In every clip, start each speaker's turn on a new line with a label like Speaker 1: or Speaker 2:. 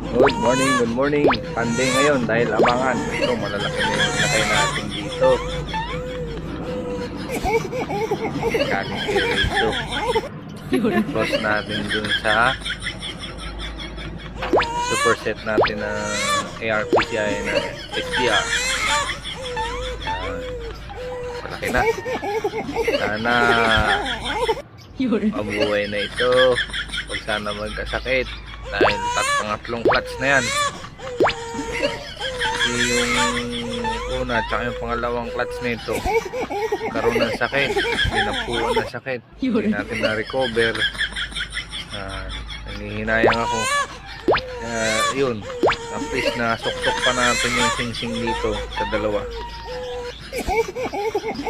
Speaker 1: Good morning. Sunday ngayon dahil abangan. Ito, malalaki na yung nakay natin dito. Galing dito. Cross natin dun sa superset natin na ARPCI na XDR. Malaki na. Sana mabuhay na ito. Huwag sana magkasakit. Dahil pangatlong clutch na yan. Kasi yung una tsaka yung pangalawang clutch na ito karoon ng sakit. Pinapuan ng sakit. Hindi natin na-recover. Nangihinayang ako. Yun. At least na sok-sok pa natin yung sing-sing dito sa dalawa.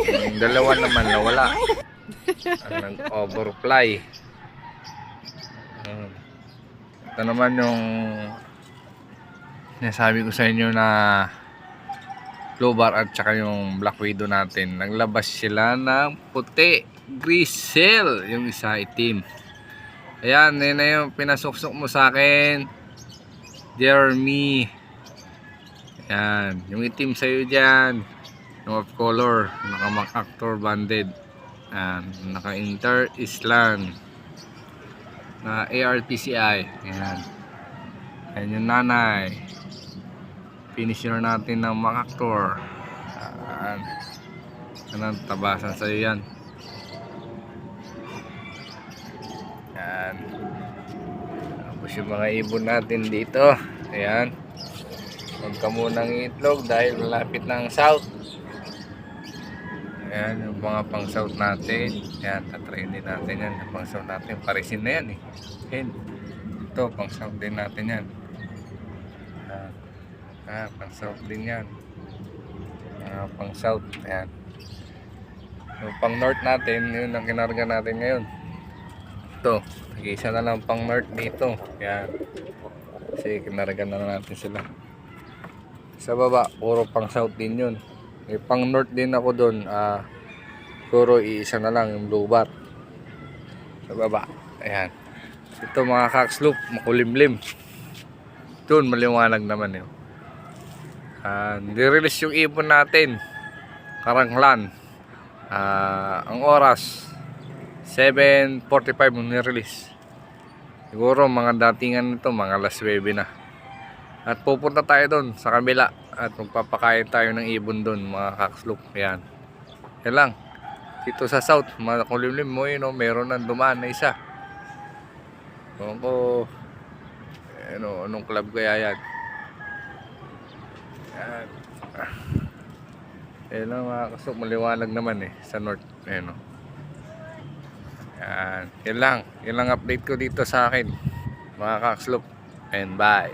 Speaker 1: Yung dalawa naman nawala. Nag-overfly. Ito naman yung nasabi ko sa inyo na low bar at saka yung Black Widow natin. Naglabas sila ng puti, grisel, yung isa itim. Ayan, yun na yung pinasuksok mo sa akin, Jeremy. Ayan, yung itim sa'yo dyan, yung off color, naka MacActor banded. Ayan, naka Inter Island na ARPCI. Ayan. Ayan yung nanay. Finisher natin ng MacActor. Ayan. Ayan, tabasan sa'yo yan. Ayan. Tapos yung mga ibon natin dito. Ayan. Huwag ka munang itlog dahil malapit na ang south. Ayan, yung mga pang south natin. Ayan, tatrain din natin yan. Yung pang south natin, parisin na yan eh. Ayan. Ito, pang south din natin yan. Pang south din yan. Pang south. Ayan. Yung pang north natin, yun ang kinarga natin ngayon. Ito, nag-isa na lang pang north dito. Ayan. Kasi kinarga na natin sila. Sa baba, puro pang south din yun. May pang north din ako doon. Puro iisa na lang yung blue bar sa baba. Ayan. Ito mga kaksloop, makulimlim. Doon maliwanag naman yun. Nirelease yung ibon natin, Karanglan. Ang oras 7:45 yung nirelease. Siguro mga datingan nito, mga alas 9 na. At pupunta tayo doon sa kabila at magpapakain tayo ng ibon doon, mga kaksloop. Ayan. Yan lang. Dito sa south, makulimlim mo yun, no? Meron nang dumaan na isa. Ko, anong club kaya yan? Ayan. Ayan lang mga kaksloop, maliwanag naman eh sa north. Ayan, no? Ayan. Yan lang update ko dito sa akin, mga kaksloop. And bye.